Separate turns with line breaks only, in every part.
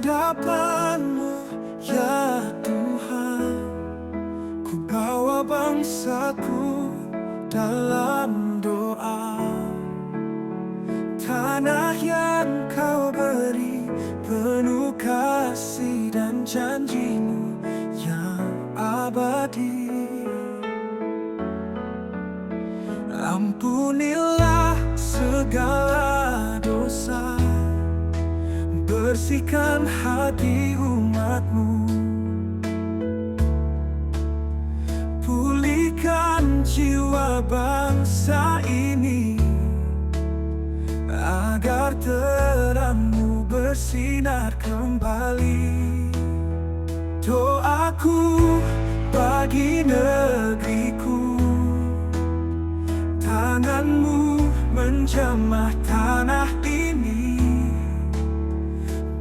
hadapan-Mu, ya Tuhan. Ku bawa bangsaku dalam doa. Tanah yang Kau beri penuh kasih dan janji-Mu yang abadi. Ampunilah segala dosa, bersihkan hati umat-Mu. Pulihkan jiwa bangsa ini, agar terang-Mu bersinar kembali. Doaku bagi negeriku, tangan-Mu menjamah tanah ini.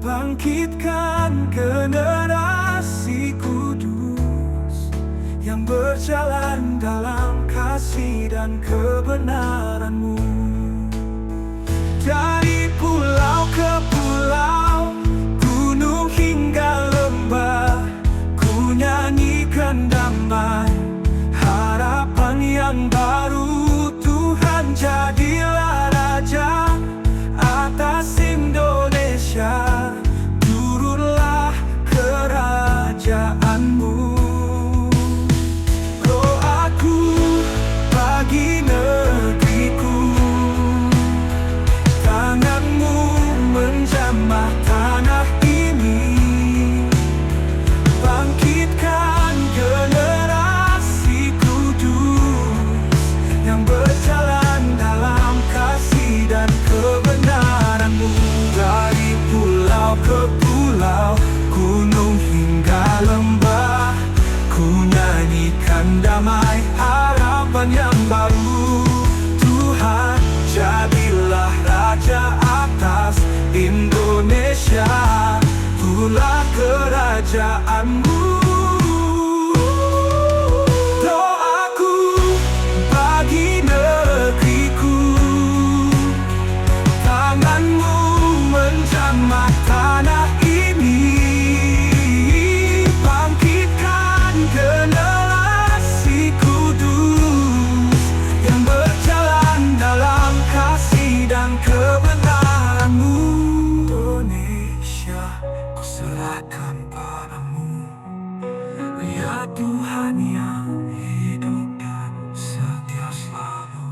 Bangkitkan generasi kudus yang berjalan dalam kasih dan kebenaran-Mu. Dari pulau ke pulau, gunung hingga lembah, ku nyanyikan damai, harapan yang baru. Tuhan jadilah Raja atas Indonesia, turunlah kerajaan-Mu. Doaku bagi negeriku, tangan-Mu menjamah tanah ini. Bangkitkan generasi kudus yang berjalan dalam kasih dan kebenaran-Mu. Dari pulau ke pulau, gunung hingga lembah, ku nyanyikan damai, harapan yang baru. Tuhan jadilah Raja atas Indonesia, turunlah kerajaan-Mu. Doaku bagi negeriku, tangan-Mu menjamah tanah ini. Bangkitkan generasi kudus yang berjalan dalam kasih dan kebenaran-Mu. Indonesia ku serahkan padamu, ya Tuhan yang hidup dan setia selalu.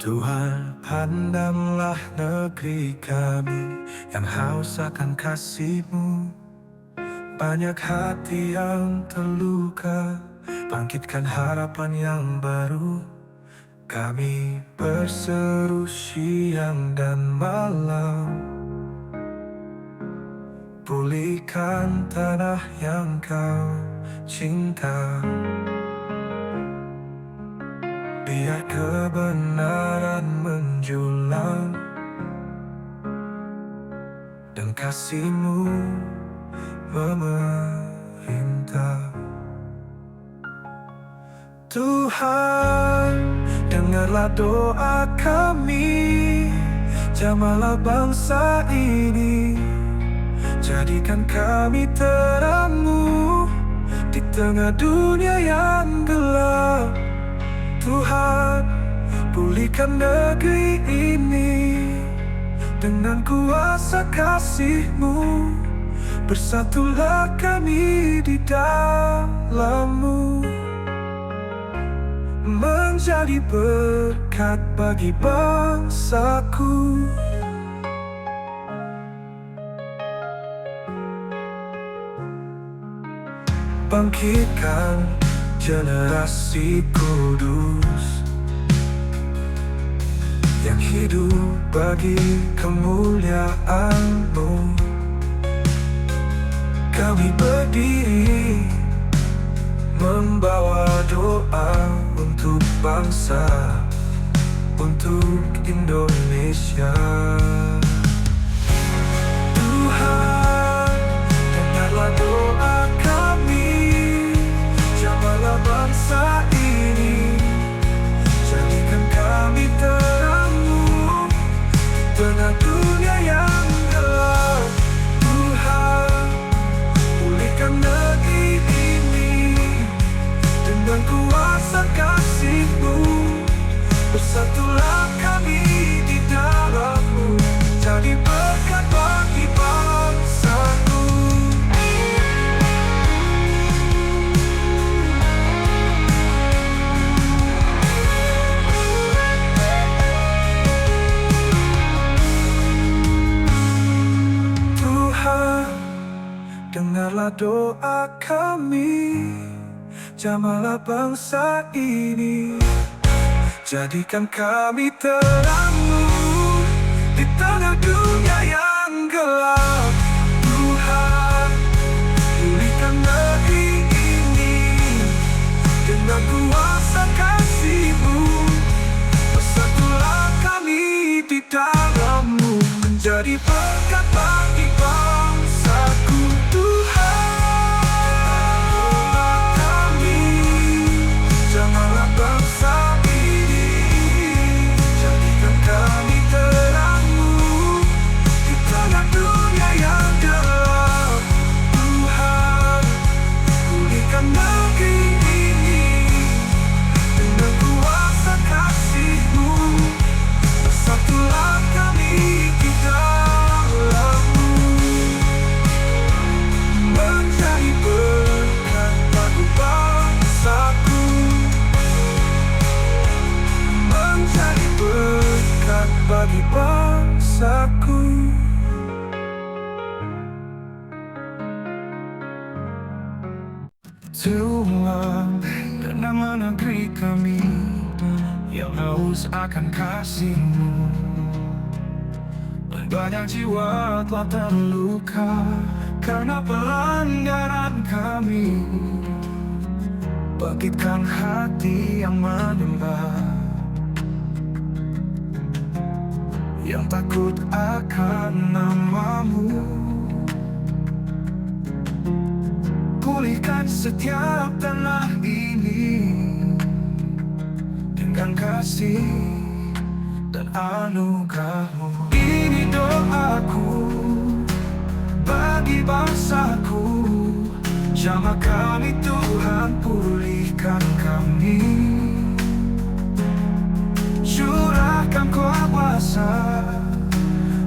Tuhan, pandanglah negeri kami yang haus akan kasih-Mu. Banyak hati yang terluka, bangkitkan harapan yang baru. Kami berseru siang dan malam, pulihkan tanah yang Kau cinta. Biar kebenaran menjulang dan kasih-Mu memerintah. Tuhan, dengarlah doa kami, jamahlah bangsa ini. Jadikan kami terang-Mu di tengah dunia yang gelap. Tuhan, pulihkan negeri ini dengan kuasa kasih-Mu. Bersatulah kami di dalam-Mu, menjadi berkat bagi bangsaku. Bangkitkan generasi kudus yang hidup bagi kemuliaan-Mu. Kami berdiri membawa doa untuk bangsa, untuk Indonesia. Tuhan, dengarlah doa kami, jamahlah bangsa ini. Jadikan kami terangmu di tengah dunia yang gelap. Tuhan, pulihkan negeri ini dengan kuasa kasih-Mu. Bersatulah kami di dalam-Mu, jadi berkat bagi bangsaku. Tuhan, dengarlah doa kami, jamahlah bangsa ini. Jadikan kami terang-Mu di tengah dunia yang gelap. Tuhan, pulihkan negeri ini dengan kuasa kasih-Mu. Bersatulah kami di dalam-Mu, menjadi berkat bagi bangsaku. Tuhan, kami, jamahlah bangsa ini. Jadikan kami terang-Mu di tengah dunia yang gelap. Tuhan, pulihkan negeri ini dengan kuasa kasih-Mu. Bersatulah kami di dalam-Mu, menjadi berkat bagi bangsaku, menjadi berkat bagi bangsaku. Tuhan, nama negeri kami yang haus akan kasih-Mu. Banyak jiwa telah terluka karena pelanggaran kami. Bangkitkan hati yang menyembah, yang takut akan nama-Mu. Pulihkan setiap tanah ini dengan kasih dan anugerah-Mu. Ini doaku bagi bangsaku, jamah kami Tuhan, pulihkan kami. Curahkan kuasa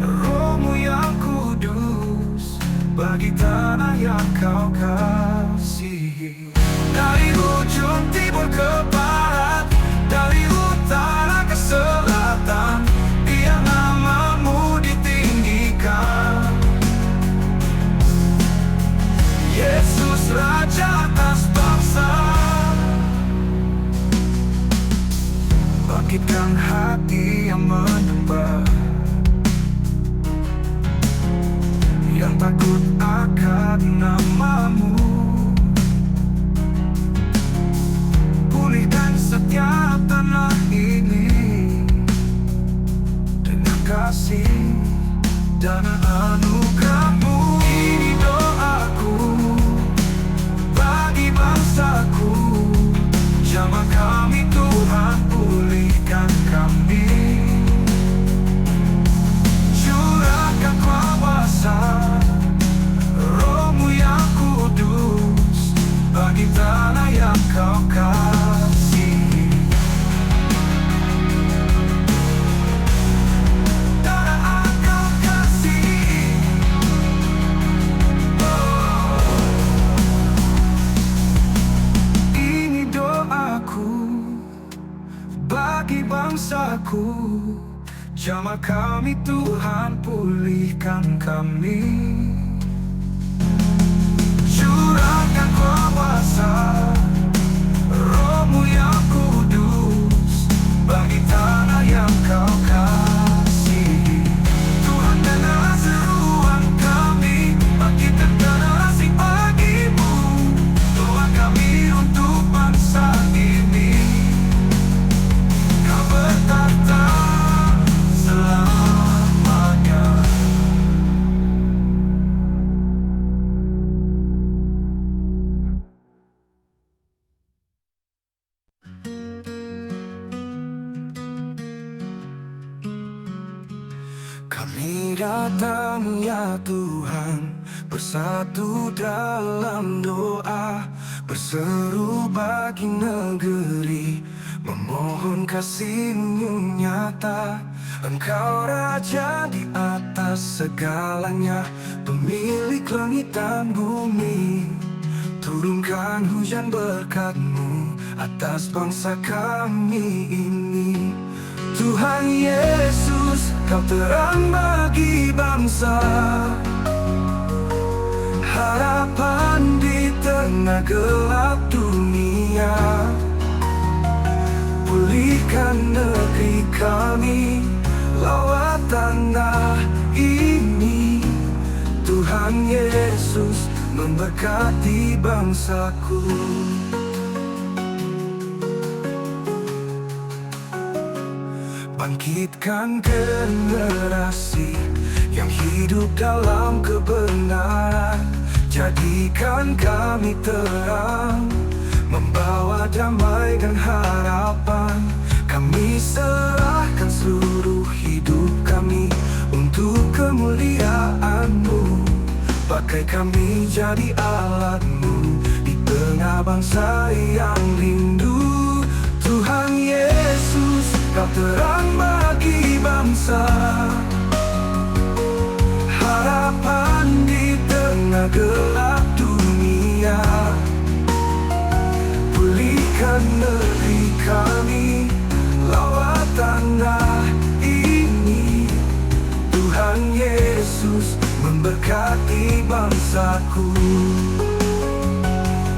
Roh-Mu yang kudus bagi tanah yang Kau kasihi. Dari ujung timur ke barat, dari utara ke selatan, biar nama-Mu ditinggikan. Yesus Raja atas bangsa, bangkitkan hati yang menyembah, yang takut akan nama-Mu. Pulihkan setiap tanah ini dengan kasih dan anugerah-Mu. Ini doaku bagi bangsaku, jamah kami Tuhan, pulihkan kami. Curahkan kuasa Roh-Mu yang kudus bagi tanah yang Kau kasihi. Tanah yang Kau kasihi. Ini doaku bagi bangsaku, jamah kami Tuhan, pulihkan kami. Curahkan kuasa Roh-Mu yang kudus bagi tanah yang Kau kasihi. Tuhan, dengarlah seruan kami, bangkitkan generasi bagi-Mu. Doa kami untuk bangsa ini, Kau bertata selamanya. Kami datang ya Tuhan, bersatu dalam doa, berseru bagi negeri, memohon kasih-Mu nyata. Engkau Raja di atas segalanya, pemilik langit dan bumi. Turunkan hujan berkat-Mu atas bangsa kami ini. Tuhan Yesus, Kau terang bagi bangsa, harapan di tengah gelap dunia. Pulihkan negeri kami, lawat tanah ini. Tuhan Yesus, memberkati bangsaku. Bangkitkan generasi yang hidup dalam kebenaran. Jadikan kami terang, membawa damai dan harapan. Kami serahkan seluruh hidup kami untuk kemuliaan-Mu. Pakai kami jadi alat-Mu di tengah bangsa yang rindu. Tuhan Yesus, Kau terang bagi bangsa, harapan di tengah gelap dunia. Pulihkan negeri kami, lawat tanah ini. Tuhan Yesus, memberkati bangsaku.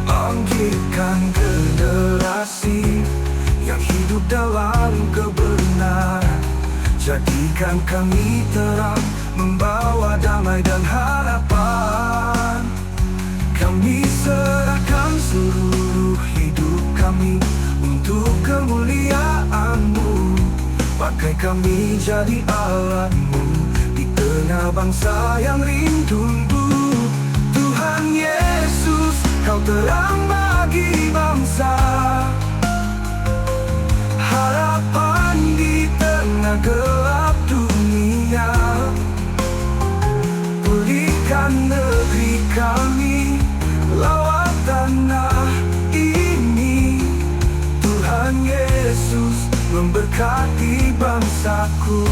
Bangkitkan generasi yang hidup dalam kebenaran. Jadikan kami terang, membawa damai dan harapan. Kami serahkan seluruh hidup kami untuk kemuliaan-Mu. Pakai kami jadi alat-Mu di tengah bangsa yang rindu-Mu. Tuhan Yesus, Kau terang bagi bangsa, harapan di tengah gelap dunia. Pulihkan negeri kami, lawat tanah ini. Tuhan Yesus, memberkati bangsaku.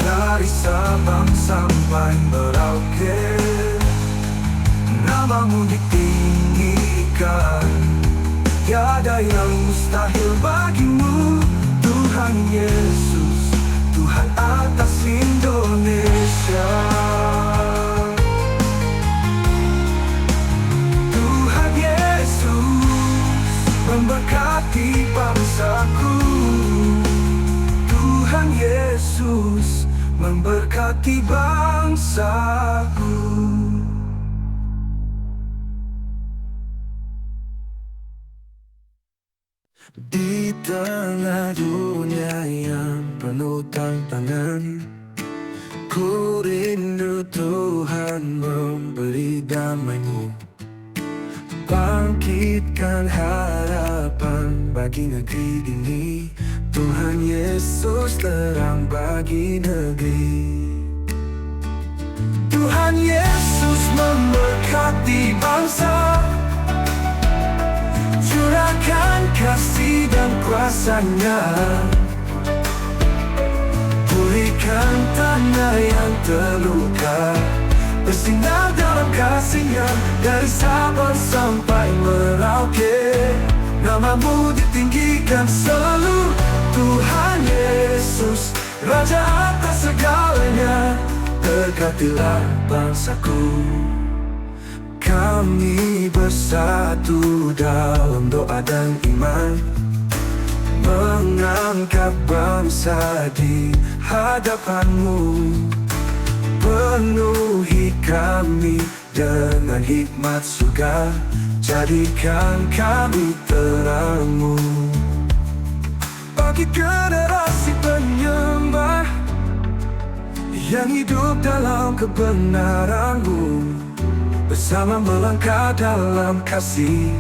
Dari Sabang sampai Merauke, nama-Mu ditinggikan. Tiada yang mustahil bagi-Mu. Tuhan Yesus, Tuhan atas Indonesia. Tuhan Yesus, memberkati bangsaku. Tuhan Yesus, memberkati bangsaku. Di tengah dunia yang penuh tantangan, ku rindu Tuhan memberi damai-Mu. Bangkitkan harapan bagi negeri ini. Tuhan Yesus, terang bagi negeri. Tuhan Yesus, memberkati bangsa. Curahkan kasih dan kuasa-Nya. Pulihkan tanah yang terluka, bersinar dalam kasih-Nya. Dari Sabang sampai Merauke, nama-Mu ditinggikan selalu. Tuhan Yesus, Raja atas segalanya. Berkatilah bangsaku. Kami bersatu dalam doa dan iman, mengangkat bangsa di hadapan-Mu. Penuhi kami dengan hikmat surga, jadikan kami terang-Mu. Bagi generasi penyembah yang hidup dalam kebenaran-Mu, bersama melangkah dalam kasih,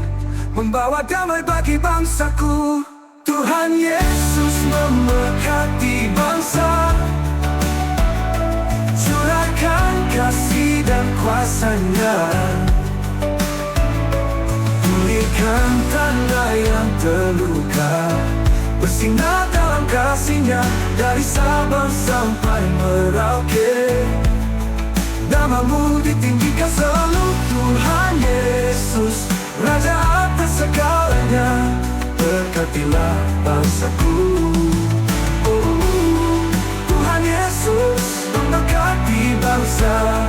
membawa damai bagi bangsaku. Tuhan Yesus, memberkati bangsa. terluka. Bersinar dalam kasih-Nya dari Sabang sampai Merauke. Nama-Mu ditinggikan selalu, Tuhan Yesus, Raja atas segalanya. Berkatilah bangsaku. Tuhan Yesus memberkati bangsa,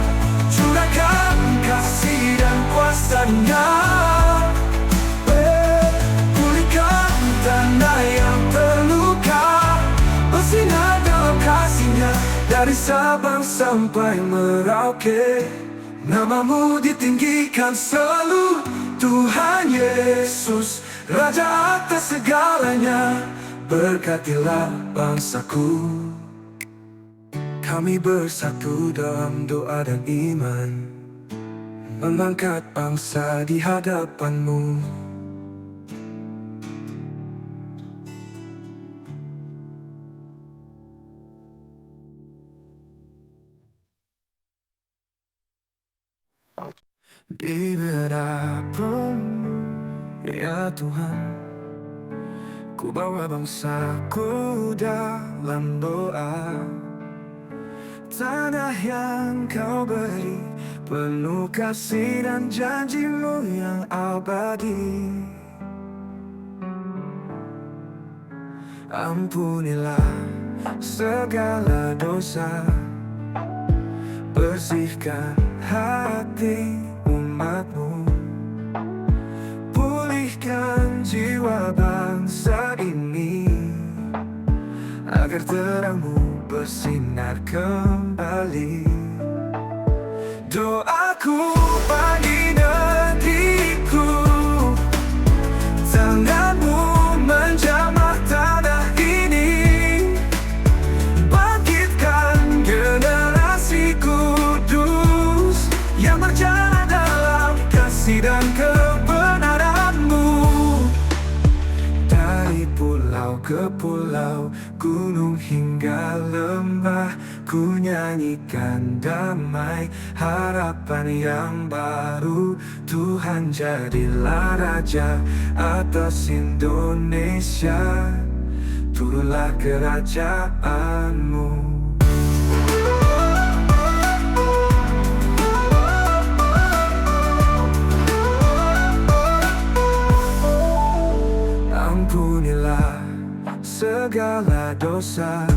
curahkan kasih dan kuasa-Nya. Pulihkan tanah yang terluka. Bersinar dalam kasih-Nya dari Sabang sampai Merauke. Nama-Mu ditinggikan selalu, Tuhan Yesus, Raja atas segalanya. Berkatilah bangsaku. Kami bersatu dalam doa dan iman, mengangkat bangsa di hadapan-Mu. Dimanapun, ya Tuhan, ku bawa bangsaku dalam doa. Tanah yang Kau beri penuh kasih dan janji-Mu yang abadi. Ampunilah segala dosa, bersihkan hati umat-Mu, pulihkan jiwa bangsa ini, agar terang-Mu bersinar kembali. Doaku bagi negeriku, tangan-Mu menjamah tanah ini, bangkitkan generasi kudus yang berjalan dalam kasih dan kebenaran-Mu. Dari pulau ke pulau, gunung hingga lembah, ku nyanyikan damai, harapan yang baru. Tuhan jadilah Raja atas Indonesia, turunlah kerajaan-Mu. Ampunilah segala dosa,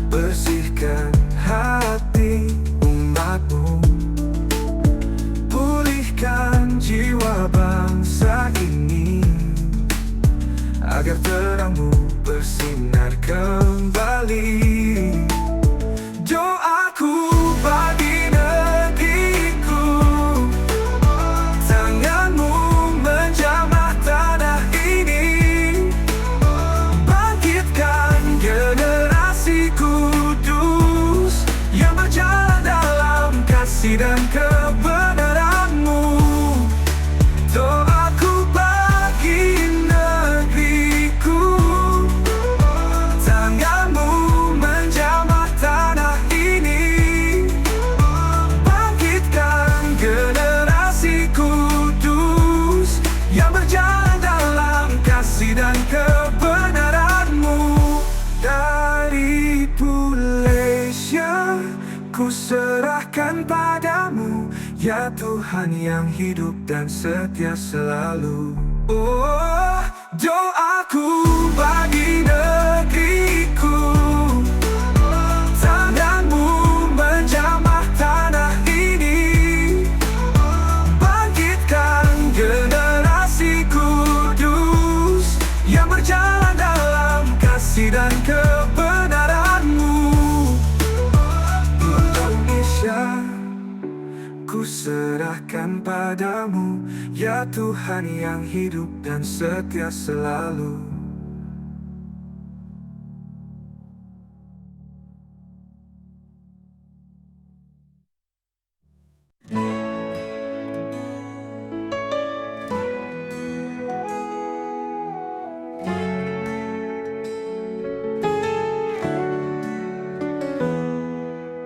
bersihkan hati umat-Mu, pulihkan jiwa bangsa ini, agar terang-Mu bersinar kembali. Doaku bagi negeriku, tangan-Mu menjamah tanah ini, bangkitkan generasi kudus yang berjalan dalam kasih dan kebenaran-Mu. Doaku bagi negeriku, tangan-Mu menjamah tanah ini, bangkitkan generasi kudus yang berjalan dalam kasih dan kebenaran-Mu. Dari Malaysia ku serahkan padamu, ya Tuhan yang hidup dan setia selalu. Oh, doaku bagi negeriku, tangan-Mu menjamah tanah ini, bangkitkan generasi kudus yang berjalan dalam kasih dan kebenaran-Mu. Indonesia ku serahkan padamu, ya Tuhan yang hidup dan setia selalu.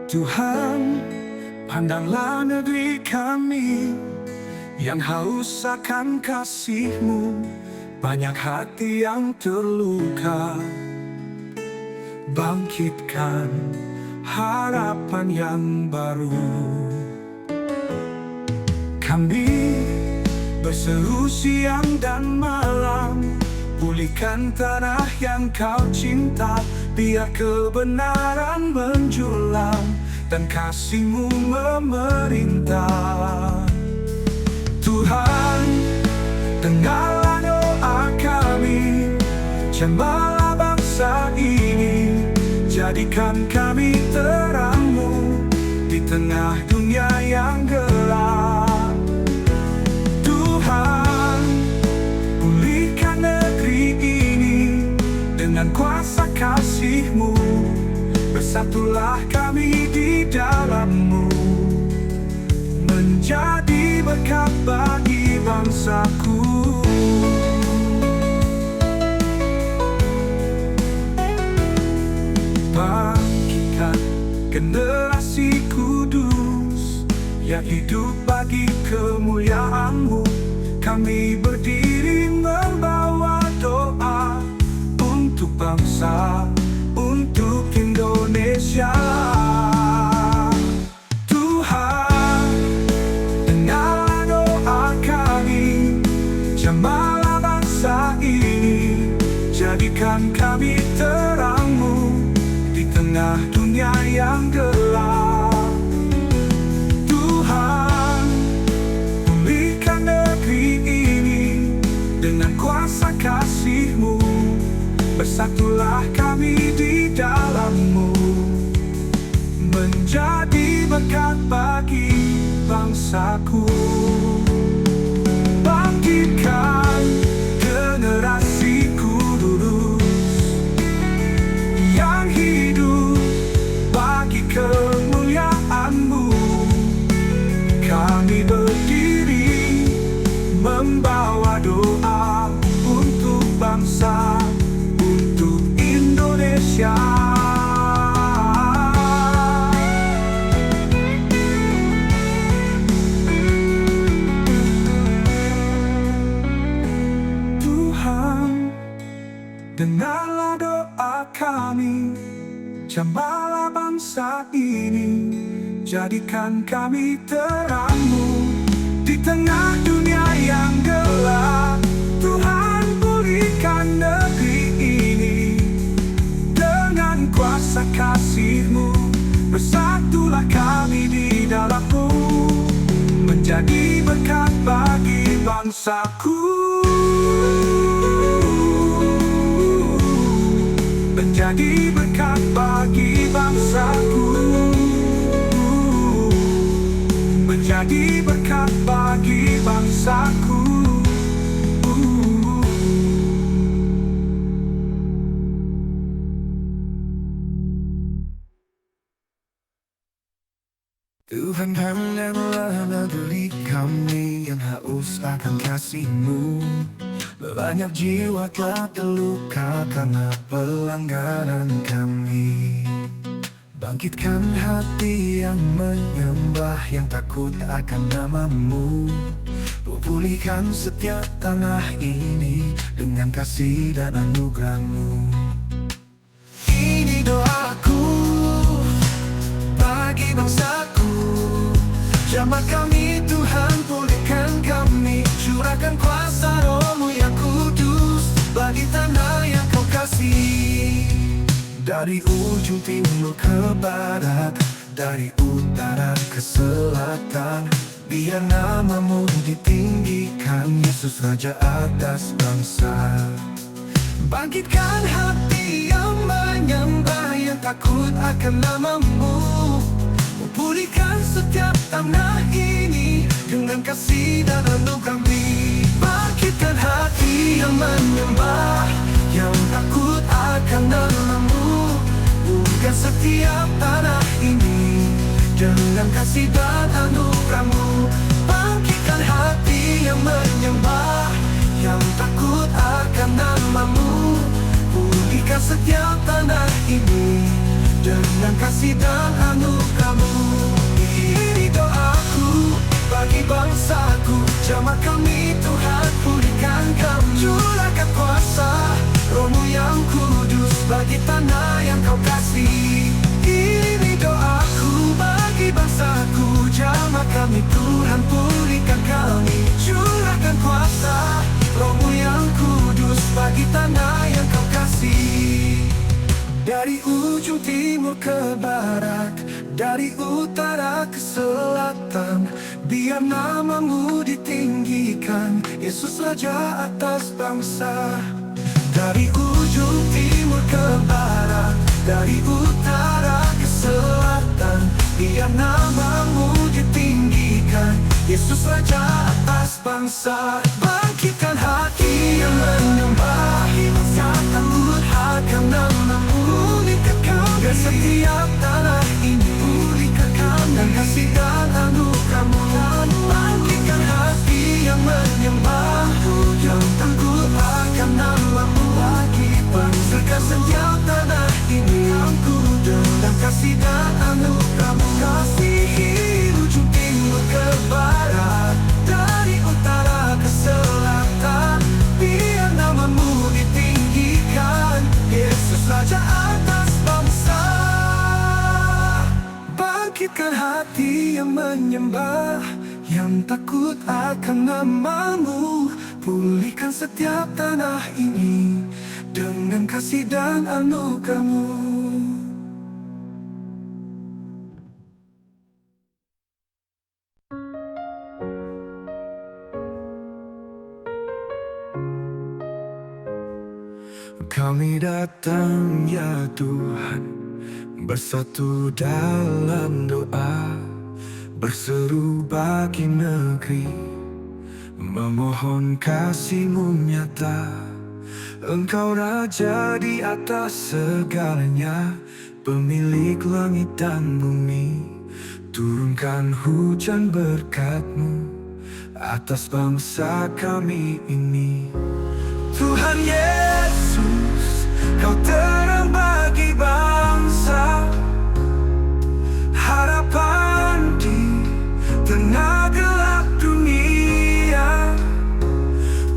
Tuhan, pandanglah negeri kami yang haus akan kasih-Mu, banyak hati yang terluka. Bangkitkan harapan yang baru. Kami berseru siang dan malam, pulihkan tanah yang kau cinta. Biar kebenaran menjulang dan kasih-Mu memerintah. Tuhan, dengarlah doa kami, jamahlah bangsa ini. Jadikan kami terang-Mu di tengah dunia yang gelap. Tuhan, pulihkan negeri ini dengan kuasa kasih-Mu. Bersatulah kami di dalam-Mu, menjadi berkat bagi bangsaku. Bangkitkan generasi kudus yang hidup bagi kemuliaan-Mu. Kami berdiri membawa doa untuk bangsa, untuk Indonesia. Tuhan, dengarlah doa kami, jamahlah bangsa ini. Jadikan kami terang-Mu di tengah dunia yang gelap. Tuhan, pulihkan negeri ini dengan kuasa kasih-Mu. Bersatulah kami di dalam-Mu, menjadi berkat bagi bangsaku. Bangkitkan generasi kudus yang hidup bagi kemuliaan-Mu. Kami berdiri membawa doa untuk bangsa, untuk Indonesia. Tuhan, dengarlah doa kami, jamahlah bangsa ini. Jadikan kami terang-Mu di tengah dunia yang gelap. Tuhan, pulihkan negeri ini dengan kuasa kasih-Mu. Bersatulah kami di dalam-Mu, menjadi berkat bagi bangsaku. Menjadi berkat bagi bangsaku. Menjadi berkat bagi bangsaku. Tuhan, hamillah negeri kami yang haus akan kasih-Mu. Banyak jiwa telah terluka karena pelanggaran kami. Bangkitkan hati yang menyembah, yang takut akan nama-Mu. Pulihkan setiap tanah ini dengan kasih dan anugerah-Mu. Ini doaku bagi bangsaku. Jamah kami Tuhan, pulihkan kami. Curahkan kuasa Roh-Mu yang kudus bagi tanah yang Kau kasih. Dari ujung timur ke barat, dari utara ke selatan, biar nama-Mu ditinggikan, Yesus Raja atas bangsa. Bangkitkan hati yang menyembah, yang takut akan nama-Mu. Pulihkan setiap tanah ini dengan kasih dan anugerah-Mu. Bangkitkan hati yang menyembah, yang takut akan nama-Mu. Pulihkan setiap tanah ini dengan kasih dan anugerah-Mu. Bangkitkan hati yang menyembah, yang takut akan nama-Mu. Pulihkan setiap tanah ini dengan kasih dan anugerah-Mu. Ini doaku bagi bangsaku. Jamah kami Tuhan, pulihkan pulihkan kami. Curahkan kuasa Roh-Mu yang kudus bagi tanah yang Kau kasih. Ini doaku bagi bangsaku, jamah kami Tuhan, pulihkan kami. Curahkan kuasa Roh-Mu yang kudus bagi tanah yang Kau kasih. Dari ujung timur ke barat, dari utara ke selatan, biar nama-Mu ditinggikan, Yesus Raja atas bangsa. Dari ujung timur ke barat, dari utara ke selatan, biar nama-Mu ditinggikan, Yesus Raja atas bangsa. Bangkitkan hati yang menyembah, takut akan nama-Mu. Dan setiap tanah ini pulihkan dan kasih dan anugerah-Mu. Bangkitkan hati yang menyembah, yang takut akan nama-Mu. Bangkitkan setiap tanah ini yang kudus dan kasih dan anugerah-Mu. Kasihi ujung timur ke barat, dari utara ke selatan, biar nama-Mu ditinggikan, Yesus Raja atas bangsa. Bangkitkan hati yang menyembah, yang takut akan nama-Mu. Pulihkan setiap tanah ini dengan kasih dan anugerah-Mu. Kami datang ya Tuhan, bersatu dalam doa, berseru bagi negeri, memohon kasih-Mu nyata. Engkau Raja di atas segalanya, pemilik langit dan bumi. Turunkan hujan berkat-Mu atas bangsa kami ini. Tuhan Yesus, Kau terang bagi bangsa, harapan di tengah gelap dunia.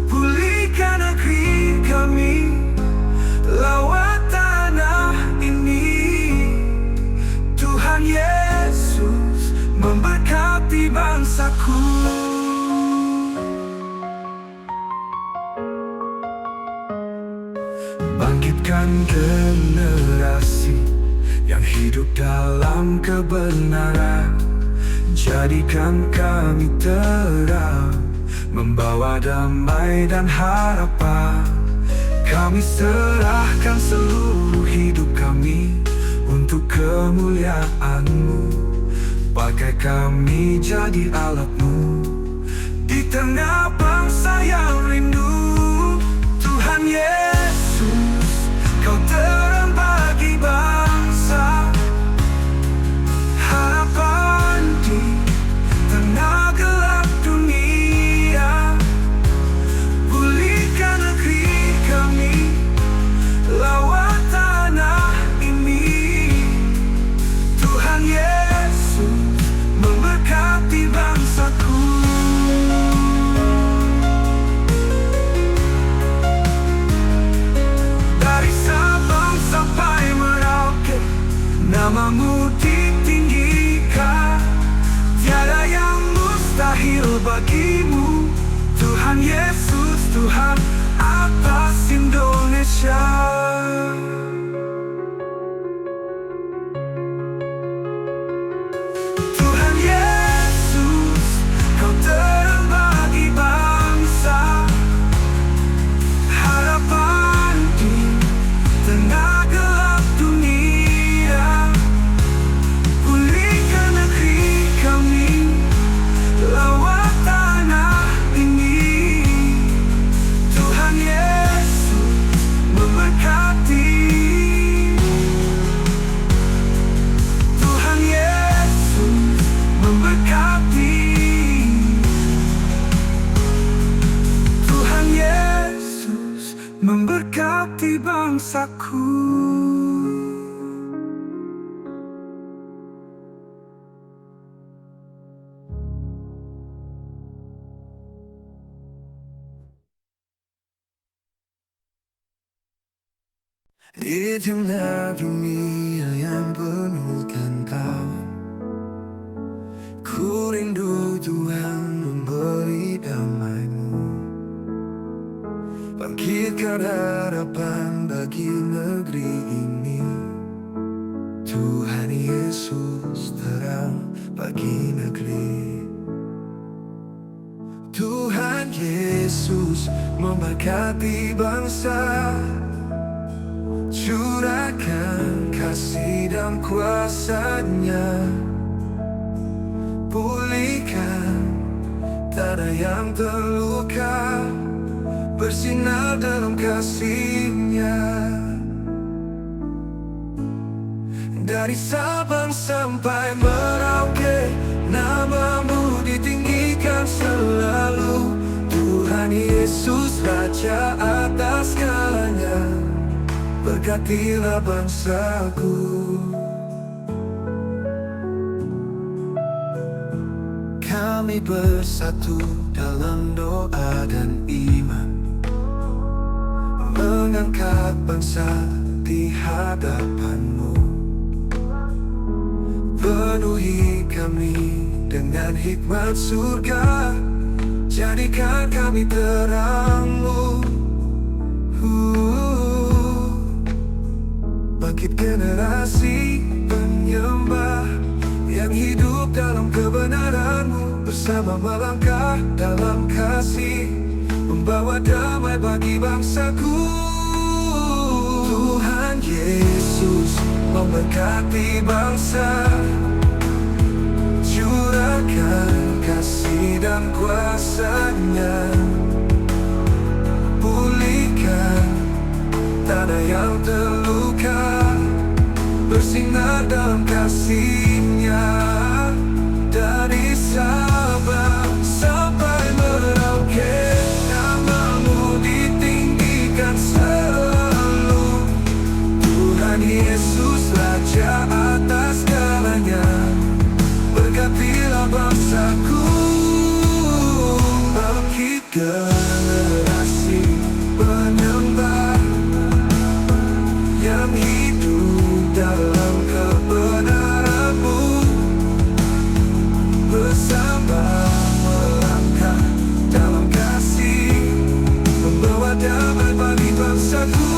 Pulihkan negeri kami, lawat tanah ini. Tuhan Yesus, memberkati bangsaku. Bangkitkan generasi yang hidup dalam kebenaran, jadikan kami terang, membawa damai dan harapan. Kami serahkan seluruh hidup kami untuk kemuliaan-Mu. Pakai kami jadi alat-Mu di tengah bangsa yang rindu. Tuhan Yesus, Kau terang bagi bangsa, harapan di tengah gelap dunia. Pulihkan negeri kami, lawat tanah ini. Tuhan Yesus, memberkati bangsaku. Dari Sabang sampai Merauke, nama-Mu ditinggikan. Tiada yang mustahil bagi-Mu. Tuhan Yesus, Tuhan atas Indonesia. Tuhan Yesus, Kau terang bagi bangsa, harapan di tengah gelap dunia. Pulihkan negeri kami, lawat tanah ini. Tuhan Yesus, memberkati. Tuhan Yesus, memberkati. Tuhan Yesus, memberkati bangsaku. Di tengah dunia yang penuhkan Kau, ku rindu Tuhan memberi damai-Mu. Bangkitkan harapan bagi negeri ini. Tuhan Yesus terang bagi negeri. Tuhan Yesus memberkati bangsa, curahkan kasih dan kuasa-Nya, pulihkan tanah yang terluka, bersinar dalam kasih-Nya. Dari Sabang sampai Merauke, nama-Mu ditinggikan selalu. Tuhan Yesus Raja atas segalanya, berkatilah bangsaku. Kami bersatu dalam doa dan iman, mengangkat bangsa di hadapan-Mu. Penuhi kami dengan hikmat surga, jadikan kami terang-Mu. Bangkit generasi penyembah yang hidup dalam kebenaran-Mu, bersama melangkah dalam kasih, membawa damai bagi bangsaku. Tuhan Yesus memberkati bangsa, curahkan kasih dan kuasa-Nya, pulihkan tanah yang terluka, bersinar dalam kasih-Nya. Dari Sabang sampai Merauke, nama-Mu ditinggikan selalu. Tuhan Yesus Raja atas segalanya, berkatilah bangsaku. Bangkit generasi penyembah yang hidup dalam kebenaran-Mu, bersama melangkah dalam kasih, membawa damai bagi bangsaku.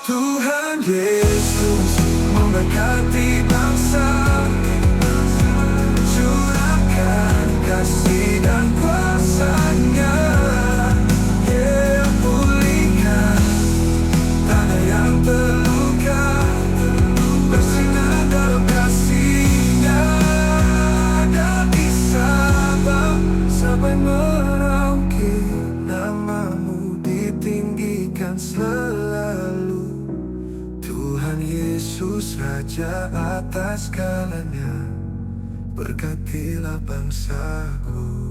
Tuhan Yesus memberkati bangsa, curahkan kasih dan kuasa-Nya, pulihkan tanah yang terluka, bersinar dalam kasih-Nya. Dari Sabang sampai Merauke, nama-Mu ditinggikan selalu. Tuhan Yesus Raja atas segalanya, berkatilah bangsaku.